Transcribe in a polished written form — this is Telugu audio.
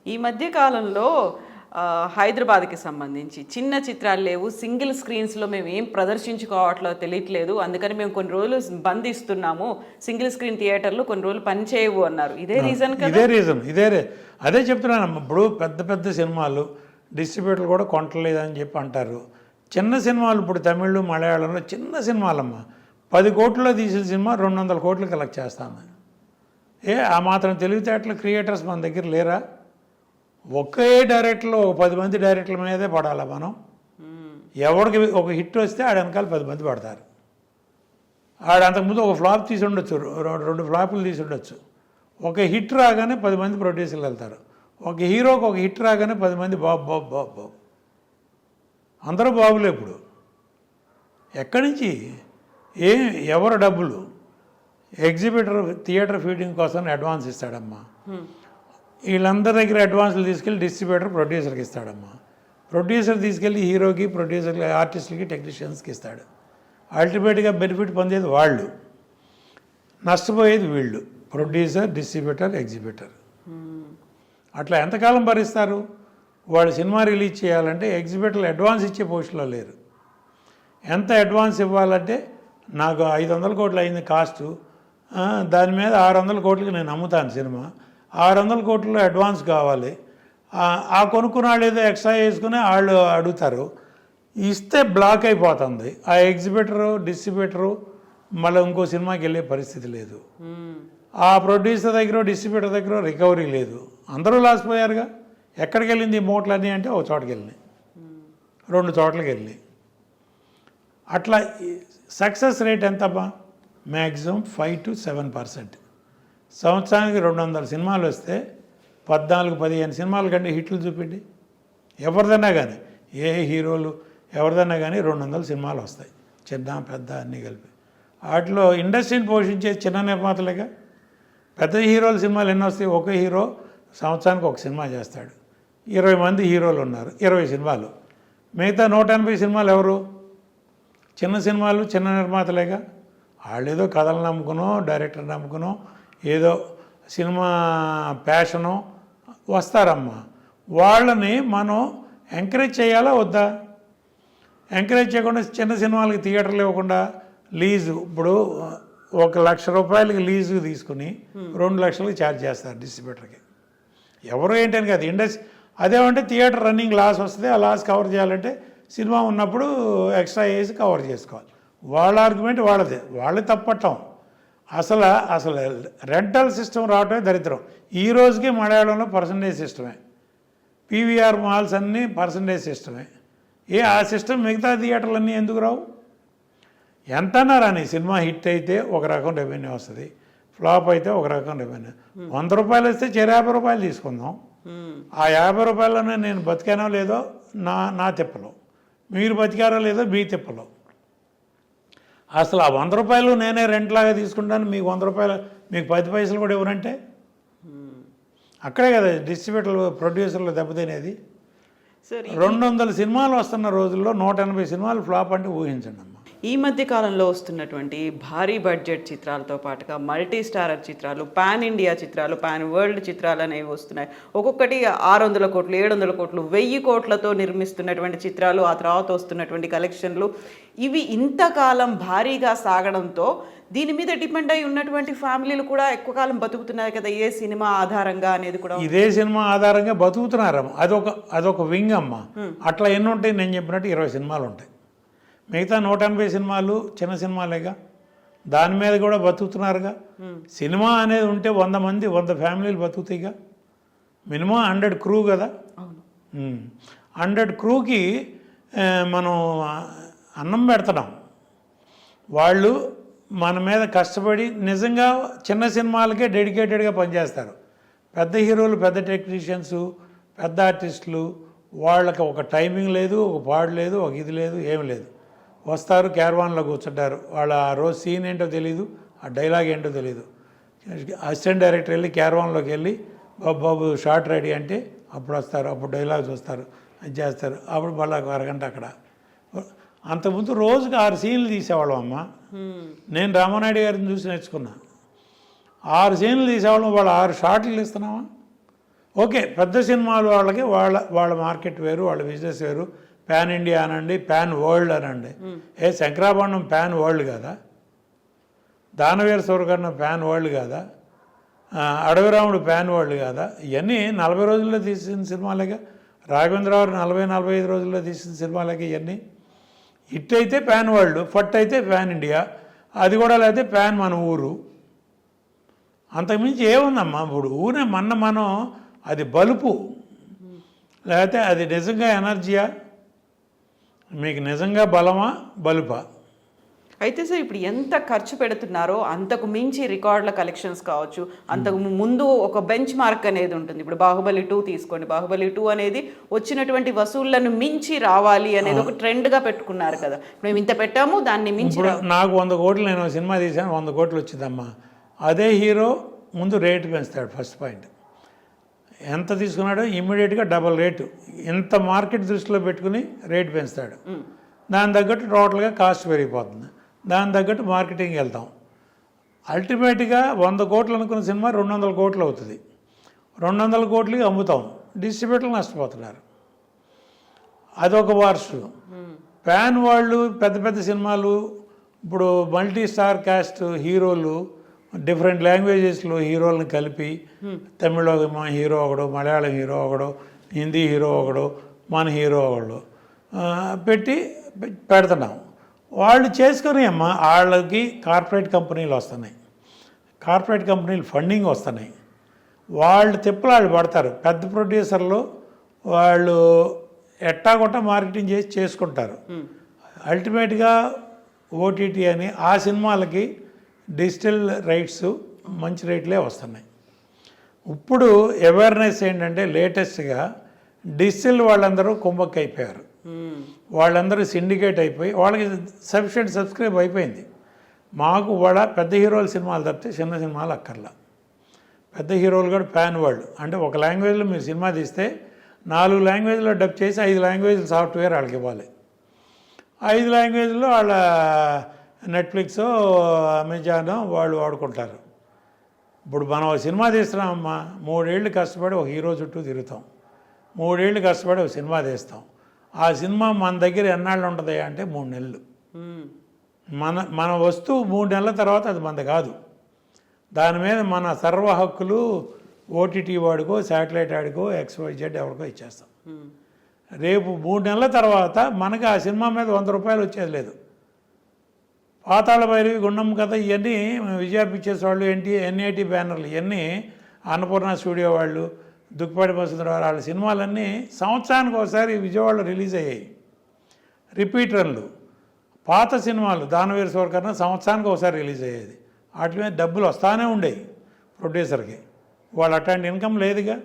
ఈ మధ్య కాలంలో హైదరాబాద్కి సంబంధించి చిన్న చిత్రాలు లేవు, సింగిల్ స్క్రీన్స్లో మేము ఏం ప్రదర్శించుకోవట్లో తెలియట్లేదు, అందుకని మేము కొన్ని రోజులు బంద్ ఇస్తున్నాము, సింగిల్ స్క్రీన్ థియేటర్లు కొన్ని రోజులు పనిచేయవు అన్నారు. ఇదే రీజన్ కదా? ఇదే రీజన్, అదే చెప్తున్నాను. ఇప్పుడు పెద్ద పెద్ద సినిమాలు డిస్ట్రిబ్యూటర్లు కూడా కొంటలేదని చెప్పి అంటారు. చిన్న సినిమాలు ఇప్పుడు తమిళ్ మలయాళంలో చిన్న సినిమాలమ్మ 10 కోట్లలో తీసిన సినిమా 200 కోట్లు కలెక్ట్ చేస్తాను. ఆ మాత్రం తెలివితేటలు క్రియేటర్స్ మన దగ్గర లేరా? ఒకే డైరెక్టర్లో ఒక 10 మంది డైరెక్టర్ల మీదే పడాలా మనం? ఎవరికి ఒక హిట్ వస్తే ఆడ వెనకాల 10 మంది పడతారు. ఆడ అంతకుముందు ఒక ఫ్లాప్ తీసి ఉండొచ్చు, 2 ఫ్లాపులు తీసి ఉండొచ్చు. ఒక హిట్ రాగానే 10 మంది ప్రొడ్యూసర్లు వెళ్తారు. ఒక హీరోకి ఒక హిట్ రాగానే 10 మంది బాబు అందరూ బాబులే. ఇప్పుడు ఎక్కడి నుంచి ఎవరు డబ్బులు? ఎగ్జిబిటర్ థియేటర్ ఫీడింగ్ కోసం అడ్వాన్స్ ఇస్తాడమ్మా. వీళ్ళందరి దగ్గర అడ్వాన్స్లు తీసుకెళ్ళి డిస్ట్రిబ్యూటర్ ప్రొడ్యూసర్కి ఇస్తాడమ్మా. ప్రొడ్యూసర్ తీసుకెళ్ళి హీరోకి, ప్రొడ్యూసర్కి, ఆర్టిస్టులకి, టెక్నీషియన్స్కి ఇస్తాడు. అల్టిమేట్గా బెనిఫిట్ పొందేది వాళ్ళు, నష్టపోయేది వీళ్ళు, ప్రొడ్యూసర్, డిస్ట్రిబ్యూటర్, ఎగ్జిబిటర్. అట్లా ఎంతకాలం భరిస్తారు? వాళ్ళు సినిమా రిలీజ్ చేయాలంటే ఎగ్జిబిటర్లు అడ్వాన్స్ ఇచ్చే పొజిషన్లో లేరు. ఎంత అడ్వాన్స్ ఇవ్వాలంటే నాకు 500 కోట్లు అయింది కాస్టు, దాని మీద 600 కోట్లకి నేను అమ్ముతాను సినిమా, 600 కోట్లు అడ్వాన్స్ కావాలి. ఆ కొనుక్కున్న వాళ్ళు ఏదో ఎక్స్ట్రా వేసుకుని వాళ్ళు అడుగుతారు. ఇస్తే బ్లాక్ అయిపోతుంది. ఆ ఎగ్జిబిటరు, డిస్ట్రిబ్యూటరు మళ్ళీ ఇంకో సినిమాకి వెళ్ళే పరిస్థితి లేదు. ఆ ప్రొడ్యూసర్ దగ్గర, డిస్ట్రిబ్యూటర్ దగ్గర రికవరీ లేదు. అందరూ లాస్ పోయారుగా. ఎక్కడికి వెళ్ళింది ఈ మూటలన్నీ అంటే ఒక చోటకి వెళ్ళినాయి, 2 చోట్లకి వెళ్ళి. అట్లా సక్సెస్ రేట్ ఎంతమ్మా? Maximum 5 to 7%. సంవత్సరానికి 200 సినిమాలు వస్తే 14-15 సినిమాల కంటే హిట్లు చూపిండి. ఎవరిదన్నా కానీ, ఏ హీరోలు ఎవరిదన్నా కానీ 200 సినిమాలు వస్తాయి, చిన్న పెద్ద అన్నీ కలిపి. వాటిలో ఇండస్ట్రీని పోషించే చిన్న నిర్మాతలేగా. పెద్ద హీరోల సినిమాలు ఎన్నో వస్తాయి? ఒక హీరో సంవత్సరానికి ఒక సినిమా చేస్తాడు. 20 మంది హీరోలు ఉన్నారు, 20 సినిమాలు. మిగతా 180 సినిమాలు ఎవరు? చిన్న సినిమాలు, చిన్న నిర్మాతలేగా. వాళ్ళు ఏదో కథలు నమ్ముకునో, డైరెక్టర్ నమ్ముకునో, ఏదో సినిమా ప్యాషను వస్తారమ్మా. వాళ్ళని మనం ఎంకరేజ్ చేయాలా వద్దా? ఎంకరేజ్ చేయకుండా చిన్న సినిమాలకి థియేటర్లు ఇవ్వకుండా లీజు, ఇప్పుడు 1 లక్ష రూపాయలకి లీజు తీసుకుని 2 లక్షలకి ఛార్జ్ చేస్తారు డిస్ట్రిబ్యూటర్కి. ఎవరు ఏంటని కాదు, ఇండస్ట్రీ అదేమంటే థియేటర్ రన్నింగ్ లాస్ వస్తుంది, ఆ లాస్ కవర్ చేయాలంటే సినిమా ఉన్నప్పుడు ఎక్స్ట్రా వేసి కవర్ చేసుకోవాలి. వాళ్ళ ఆర్గ్యుమెంట్ వాళ్ళదే, వాళ్ళే తప్పట్టం. అసలు రెంటల్ సిస్టమ్ రావటమే దరిద్రం. ఈ రోజుకి మలయాళంలో పర్సంటేజ్ సిస్టమే, పీవీఆర్ మాల్స్ అన్నీ పర్సంటేజ్ సిస్టమే. ఆ సిస్టమ్ మిగతా థియేటర్లన్నీ ఎందుకు రావు? ఎంతన్నా రాని, సినిమా హిట్ అయితే ఒక రకం రెవెన్యూ వస్తుంది, ఫ్లాప్ అయితే ఒక రకం రెవెన్యూ. 100 రూపాయలు వస్తే 50 రూపాయలు తీసుకుందాం. ఆ 50 రూపాయలనే నేను బతికానో లేదో నా తిప్పలో, మీరు బతికారో లేదో మీ తిప్పలో. అసలు ఆ 100 రూపాయలు నేనే రెంట్ లాగా తీసుకుంటాను, మీకు 100 రూపాయలు, మీకు 10 పైసలు కూడా ఇవ్వరంటే అక్కడే కదా డిస్ట్రిబ్యూటర్లు, ప్రొడ్యూసర్లు దెబ్బతినేది. 200 సినిమాలు వస్తున్న రోజుల్లో 180 సినిమాలు ఫ్లాప్ అంటే ఊహించండి అమ్మా. ఈ మధ్య కాలంలో వస్తున్నటువంటి భారీ బడ్జెట్ చిత్రాలతో పాటుగా మల్టీ స్టారర్ చిత్రాలు, పాన్ ఇండియా చిత్రాలు, పాన్ వరల్డ్ చిత్రాలు అనేవి వస్తున్నాయి. ఒక్కొక్కటి 600 కోట్లు, 700 కోట్లు, 1000 కోట్లతో నిర్మిస్తున్నటువంటి చిత్రాలు, ఆ తర్వాత వస్తున్నటువంటి కలెక్షన్లు, ఇవి ఇంతకాలం భారీగా సాగడంతో దీని మీద డిపెండ్ అయి ఉన్నటువంటి ఫ్యామిలీలు కూడా ఎక్కువ కాలం బతుకుతున్నాయి కదా, ఏ సినిమా ఆధారంగా అనేది కూడా. ఇదే సినిమా ఆధారంగా బతుకుతున్నారమ్మ. అదొక వింగ్ అమ్మ. అట్లా ఎన్ని ఉంటాయి? నేను చెప్పినట్టు 20 సినిమాలు ఉంటాయి. మిగతా 180 సినిమాలు చిన్న సినిమాలేగా, దాని మీద కూడా బతుకుతున్నారుగా. సినిమా అనేది ఉంటే 100 మంది, 100 ఫ్యామిలీలు బతుకుతాయిగా. మినిమం 100 క్రూ కదా. 100 క్రూకి మనం అన్నం పెడుతున్నాం. వాళ్ళు మన మీద కష్టపడి నిజంగా చిన్న సినిమాలకే డెడికేటెడ్గా పనిచేస్తారు. పెద్ద హీరోలు, పెద్ద టెక్నీషియన్స్, పెద్ద ఆర్టిస్టులు, వాళ్ళకి ఒక టైమింగ్ లేదు, ఒక పాడు లేదు, ఒక ఇది లేదు, ఏమి లేదు. వస్తారు, క్యారవాన్లో కూర్చుంటారు. వాళ్ళ ఆ రోజు సీన్ ఏంటో తెలీదు, ఆ డైలాగ్ ఏంటో తెలీదు. అసిస్టెంట్ డైరెక్టర్ వెళ్ళి క్యారవాన్లోకి వెళ్ళి బాబు షార్ట్ రెడీ అంటే అప్పుడు వస్తారు, అప్పుడు డైలాగ్ చూస్తారు, అది చేస్తారు. అప్పుడు మళ్ళీ 1 అరగంట అక్కడ. అంతకుముందు రోజుకి 6 సీన్లు తీసేవాళ్ళం అమ్మ. నేను రామానాయుడు గారిని చూసి నేర్చుకున్నా. 6 సీన్లు తీసేవాళ్ళం, వాళ్ళు 6 షార్ట్లు ఇస్తున్నావా? ఓకే, పెద్ద సినిమాలు వాళ్ళకి వాళ్ళ మార్కెట్ వేరు, వాళ్ళ బిజినెస్ వేరు. పాన్ ఇండియా అనండి, పాన్ వరల్డ్ అనండి. శంకరాభరణం పాన్ వరల్డ్ కాదా? దానవీర సూరకర్ణ పాన్ వరల్డ్ కాదా? అడవిరాముడు పాన్ వరల్డ్ కాదా? ఇవన్నీ 40 రోజుల్లో తీసిన సినిమాలేగా. రాఘవేంద్రరావు 40-45 రోజుల్లో తీసిన సినిమాలేగా ఇవన్నీ. హిట్ అయితే పాన్ వరల్డ్, ఫట్ అయితే పాన్ ఇండియా, అది కూడా లేకపోతే పాన్ మన ఊరు. అంతకుమించి ఏముందమ్మా? ఇప్పుడు ఊరే మనం అది బలుపు, లేకపోతే అది నిజంగా ఎనర్జీయా, మీకు నిజంగా బలమా బలుపా? అయితే సార్ ఇప్పుడు ఎంత ఖర్చు పెడుతున్నారో అంతకు మించి రికార్డుల కలెక్షన్స్ కావచ్చు, అంతకు ముందు ఒక బెంచ్ మార్క్ అనేది ఉంటుంది. ఇప్పుడు బాహుబలి 2 తీసుకోండి, బాహుబలి 2 అనేది వచ్చినటువంటి వసూళ్లను మించి రావాలి అనేది ఒక ట్రెండ్గా పెట్టుకున్నారు కదా. మేము ఇంత పెట్టాము, దాన్ని మించి నాకు 100 కోట్లు, నేను సినిమా తీశాను, 100 కోట్లు వచ్చిందమ్మా. అదే హీరో ముందు రేటు పెంచుతాడు. ఫస్ట్ పాయింట్, ఎంత తీసుకున్నాడో ఇమ్మీడియట్గా డబల్ రేటు, ఇంత మార్కెట్ దృష్టిలో పెట్టుకుని రేటు పెంచుతాడు. దాని తగ్గట్టు టోటల్గా కాస్ట్ పెరిగిపోతుంది. దాని తగ్గట్టు మార్కెటింగ్కి వెళ్తాం. అల్టిమేట్గా 100 కోట్లు అనుకున్న సినిమా 200 కోట్లు అవుతుంది. 200 కోట్లకి అమ్ముతాం, డిస్ట్రిబ్యూటర్లు నష్టపోతున్నారు. అదొక వార్సు. ప్యాన్ వాళ్ళు పెద్ద పెద్ద సినిమాలు, ఇప్పుడు మల్టీ స్టార్ కాస్ట్ హీరోలు, డిఫరెంట్ లాంగ్వేజెస్లో హీరోలను కలిపి, తమిళ హీరో ఒకడు, మలయాళం హీరో ఒకడు, హిందీ హీరో ఒకడు, మన హీరో ఒకడు పెడుతున్నాం. వాళ్ళు చేసుకుని అమ్మా, వాళ్ళకి కార్పొరేట్ కంపెనీలు వస్తున్నాయి, కార్పొరేట్ కంపెనీలు ఫండింగ్ వస్తున్నాయి. వాళ్ళు తిప్పలు వాళ్ళు పడతారు. పెద్ద ప్రొడ్యూసర్లు వాళ్ళు ఎట్టాగొట్ట మార్కెటింగ్ చేసి చేసుకుంటారు. అల్టిమేట్గా ఓటీటీ అని ఆ సినిమాలకి డిజిటల్ రైట్స్ మంచి రేట్లే వస్తున్నాయి. ఇప్పుడు అవేర్నెస్ ఏంటంటే లేటెస్ట్గా డిజిటల్ వాళ్ళందరూ కుంభక్ అయిపోయారు. వాళ్ళందరూ సిండికేట్ అయిపోయి వాళ్ళకి సఫిషియెంట్ సబ్స్క్రైబ్ అయిపోయింది. మాకు కూడా పెద్ద హీరోల సినిమాలు తప్పితే చిన్న సినిమాలు అక్కర్లా. పెద్ద హీరోలు కూడా ప్యాన్ వరల్డ్ అంటే ఒక లాంగ్వేజ్లో మీరు సినిమా తీస్తే 4 లాంగ్వేజ్లో డబ్ చేసి 5 లాంగ్వేజ్ల సాఫ్ట్వేర్ వాళ్ళకి ఇవ్వాలి. 5 లాంగ్వేజ్లో వాళ్ళ నెట్ఫ్లిక్స్, అమెజాన్ వాళ్ళు వాడుకుంటారు. ఇప్పుడు మనం ఒక సినిమా తీస్తున్నామమ్మా, 3 ఏళ్ళు కష్టపడి ఒక హీరో చుట్టూ తిరుగుతాం, 3 ఏళ్ళు కష్టపడి ఒక సినిమా తీస్తాం. ఆ సినిమా మన దగ్గర ఎన్నాళ్ళు ఉంటుంది అంటే 3 నెలలు. మన వస్తువు 3 నెలల తర్వాత అది మనది కాదు. దాని మీద మన సర్వ హక్కులు ఓటీటీ వాడికో, శాటిలైట్ వాడికో, XYZ ఎవరికో ఇచ్చేస్తాం. రేపు 3 నెలల తర్వాత మనకి ఆ సినిమా మీద 100 రూపాయలు వచ్చేది లేదు. పాతాళ భైరవి, గుండం కథ, ఇవన్నీ విజయ పిక్చర్స్ వాళ్ళు, NIT బ్యానర్లు, ఇవన్నీ అన్నపూర్ణ స్టూడియో వాళ్ళు, దుక్కిపాటి మసూదరావు వాళ్ళ సినిమాలన్నీ సంవత్సరానికి ఒకసారి విజయవాడలో రిలీజ్ అయ్యాయి. రిపీట్ రన్లు. పాత సినిమాలు దానవీర సూరకర్ణ సంవత్సరానికి ఒకసారి రిలీజ్ అయ్యేది. వాటి మీద డబ్బులు వస్తానే ఉండేవి ప్రొడ్యూసర్కి. వాళ్ళు అట్లాంటి ఇన్కమ్ లేదుగా.